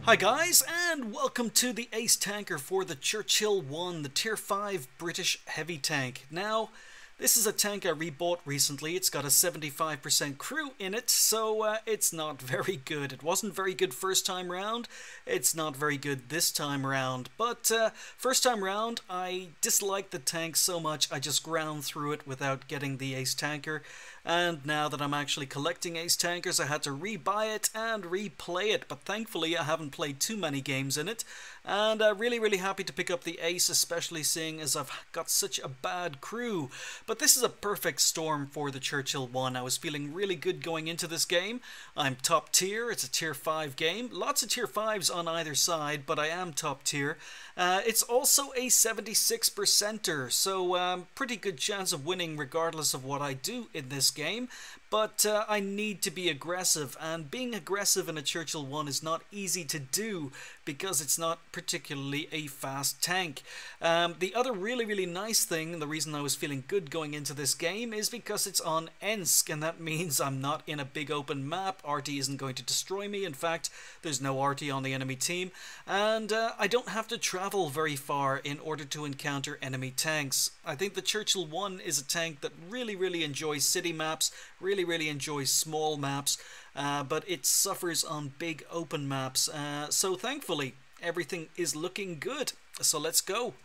Hi guys, and welcome to the Ace Tanker for the Churchill I, the Tier 5 British heavy tank. Now, this is a tank I rebought recently. It's got a 75% crew in it, so it's not very good. It wasn't very good first time round. It's not very good this time round. But first time round, I disliked the tank so much I just ground through it without getting the Ace Tanker. And now that I'm actually collecting Ace Tankers, I had to rebuy it and replay it. But thankfully, I haven't played too many games in it. And really happy to pick up the Ace, especially seeing as I've got such a bad crew. But this is a perfect storm for the Churchill I. I was feeling really good going into this game. I'm top tier. It's a tier 5 game. Lots of tier 5s on either side, but I am top tier. It's also a 76%er, so pretty good chance of winning regardless of what I do in this game. But I need to be aggressive, and being aggressive in a Churchill I is not easy to do because it's not particularly a fast tank. The other really nice thing, the reason I was feeling good going into this game, is because it's on Ensk, and that means I'm not in a big open map. RT isn't going to destroy me. In fact, there's no RT on the enemy team, and I don't have to travel very far in order to encounter enemy tanks. I think the Churchill I is a tank that really enjoys city maps, really enjoys small maps, but it suffers on big open maps. So thankfully, everything is looking good. So let's go.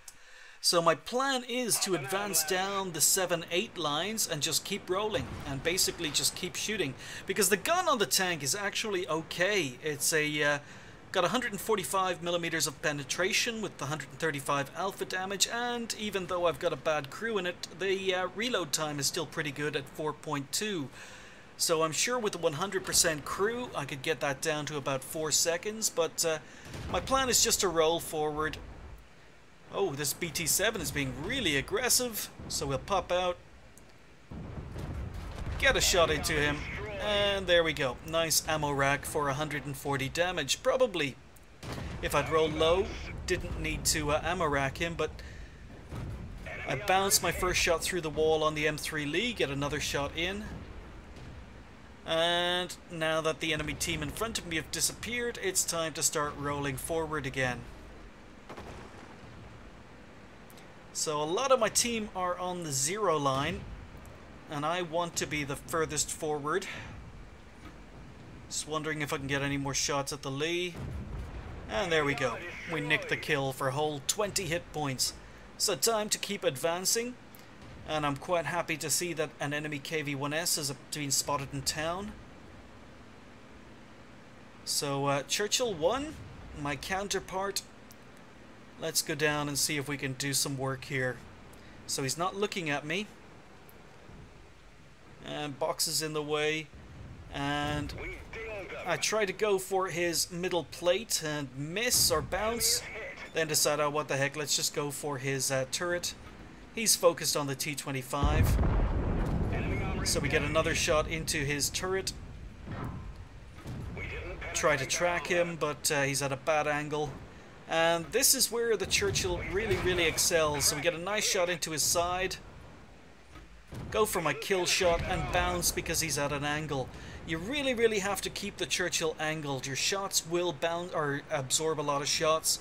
So my plan is to advance down the 7-8 lines and just keep rolling and basically just keep shooting, because the gun on the tank is actually okay. It's a got 145 millimeters of penetration with 135 alpha damage, and even though I've got a bad crew in it, the reload time is still pretty good at 4.2. So I'm sure with the 100% crew I could get that down to about 4 seconds, but my plan is just to roll forward. Oh, this BT-7 is being really aggressive, so we'll pop out, get a shot into him, and there we go. Nice ammo rack for 140 damage. Probably, if I'd rolled low, didn't need to ammo rack him, but I bounced my first shot through the wall on the M3 Lee, get another shot in. And now that the enemy team in front of me have disappeared, it's time to start rolling forward again. So a lot of my team are on the 0 line, and I want to be the furthest forward. Just wondering if I can get any more shots at the Lee. And there we go. We nicked the kill for a whole 20 hit points. So time to keep advancing. And I'm quite happy to see that an enemy KV-1S has been spotted in town. So Churchill I, my counterpart. Let's go down and see if we can do some work here. So he's not looking at me. And boxes in the way. And I try to go for his middle plate and miss or bounce. Then decide, oh, what the heck, let's just go for his turret. He's focused on the T-25. So we get another shot into his turret. Try to track him, but he's at a bad angle. And this is where the Churchill really excels. So we get a nice shot into his side. Go for my kill shot and bounce because he's at an angle. You really have to keep the Churchill angled. Your shots will bounce or absorb a lot of shots.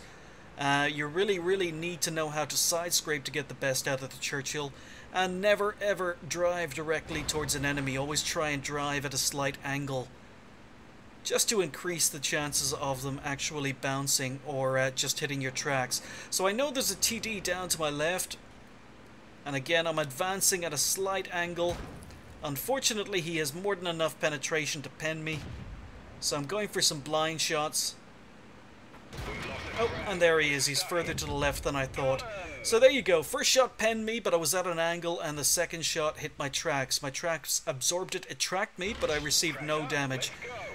You really need to know how to side scrape to get the best out of the Churchill, and never ever drive directly towards an enemy. Always try and drive at a slight angle, just to increase the chances of them actually bouncing or just hitting your tracks. So I know there's a TD down to my left, and again I'm advancing at a slight angle. Unfortunately, he has more than enough penetration to pen me, so I'm going for some blind shots. Oh, and there he is. He's further to the left than I thought. So there you go. First shot penned me, but I was at an angle, and the second shot hit my tracks. My tracks absorbed it. It tracked me, but I received no damage.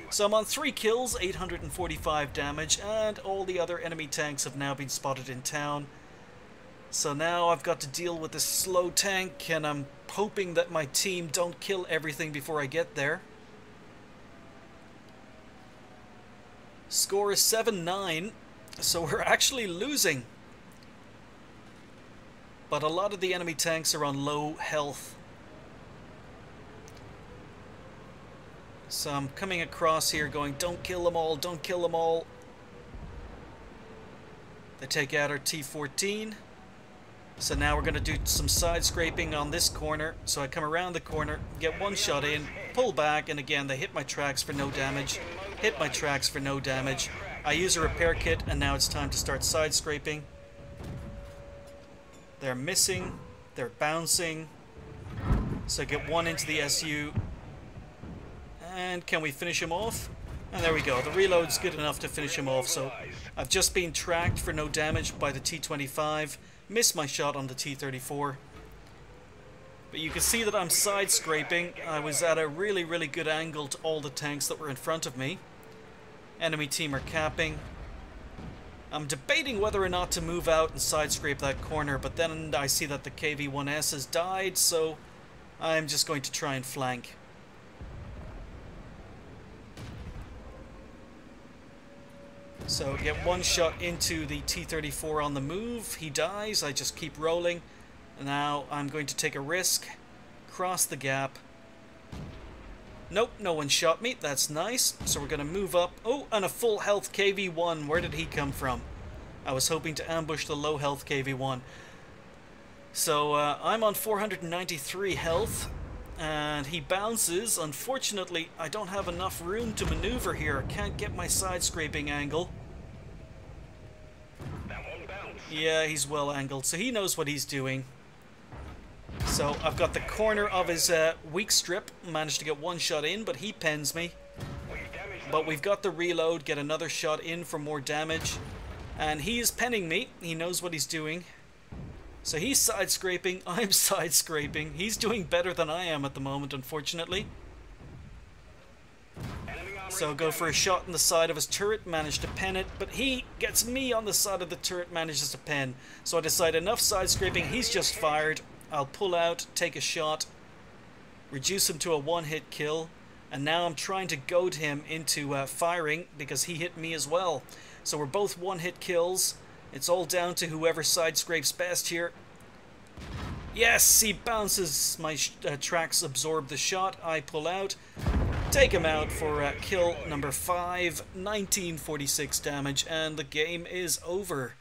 So I'm on 3 kills, 845 damage, and all the other enemy tanks have now been spotted in town. So now I've got to deal with this slow tank, and I'm hoping that my team don't kill everything before I get there. Score is 7-9, so we're actually losing. But a lot of the enemy tanks are on low health. So I'm coming across here going, don't kill them all, don't kill them all. They take out our T14. So now we're going to do some side scraping on this corner. So I come around the corner, get one shot in, pull back, and again they hit my tracks for no damage. Hit my tracks for no damage. I use a repair kit, and now it's time to start side scraping. They're missing. They're bouncing. So get one into the SU. And can we finish him off? And there we go. The reload's good enough to finish him off. So I've just been tracked for no damage by the T25. Missed my shot on the T34. But you can see that I'm side scraping. I was at a really, really good angle to all the tanks that were in front of me. Enemy team are capping. I'm debating whether or not to move out and side scrape that corner, but then I see that the KV-1S has died, so I'm just going to try and flank. So get one shot into the T-34 on the move. He dies. I just keep rolling. Now I'm going to take a risk. Cross the gap. Nope, no one shot me. That's nice. So we're going to move up. Oh, and a full health KV-1. Where did he come from? I was hoping to ambush the low health KV-1. So I'm on 493 health. And he bounces. Unfortunately, I don't have enough room to maneuver here. I can't get my side scraping angle. Yeah, he's well angled, so he knows what he's doing. So I've got the corner of his weak strip. Managed to get one shot in, but he pens me. But we've got the reload. Get another shot in for more damage. And he is penning me. He knows what he's doing. So he's side scraping, I'm side scraping. He's doing better than I am at the moment, unfortunately. So go for a shot in the side of his turret, manage to pen it, but he gets me on the side of the turret, manages to pen. So I decide enough side scraping, he's just fired. I'll pull out, take a shot, reduce him to a one-hit kill, and now I'm trying to goad him into firing because he hit me as well. So we're both one-hit kills. It's all down to whoever side scrapes best here. Yes, he bounces. My tracks absorb the shot. I pull out. Take him out for kill number 5. 1946 damage, and the game is over.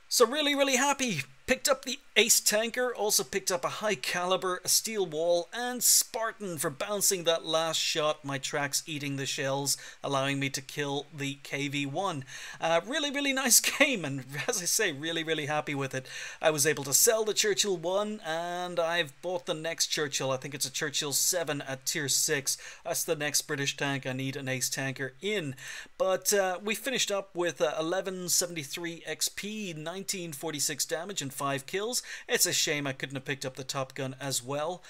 So really, really happy. Picked up the Ace Tanker, also picked up a high caliber, a steel wall, and Spartan for bouncing that last shot, my tracks eating the shells, allowing me to kill the KV-1. Really, really nice game, and as I say, really, really happy with it. I was able to sell the Churchill 1, and I've bought the next Churchill. I think it's a Churchill 7 at tier 6. That's the next British tank I need an Ace Tanker in. But we finished up with 1173 XP, 1946 damage, and 5 kills. It's a shame I couldn't have picked up the Top Gun as well.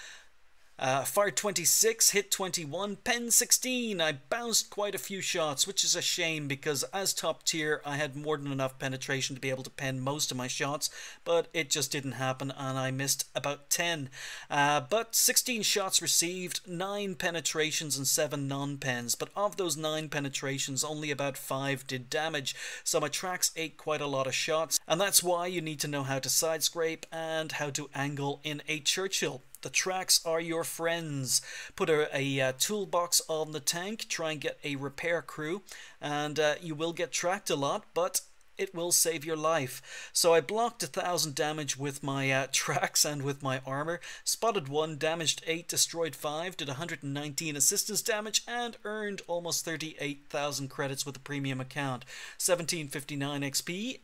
Fired 26, hit 21, pen 16. I bounced quite a few shots, which is a shame because as top tier I had more than enough penetration to be able to pen most of my shots, but it just didn't happen and I missed about 10. But 16 shots received, 9 penetrations and 7 non-pens, but of those 9 penetrations only about 5 did damage, so my tracks ate quite a lot of shots, and that's why you need to know how to side scrape and how to angle in a Churchill. The tracks are your friends. Put a toolbox on the tank, try and get a repair crew, and you will get tracked a lot, but it will save your life. So I blocked 1,000 damage with my tracks and with my armor, spotted 1, damaged 8, destroyed 5, did 119 assistance damage, and earned almost 38,000 credits with the premium account. 1759 XP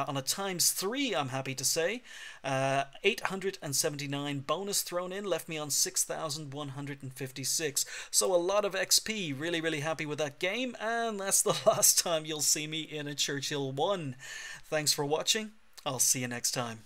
on a ×3, I'm happy to say. 879 bonus thrown in, left me on 6,156. So a lot of XP, really, really happy with that game, and that's the last time you'll see me in a Churchill 1. Thanks for watching. I'll see you next time.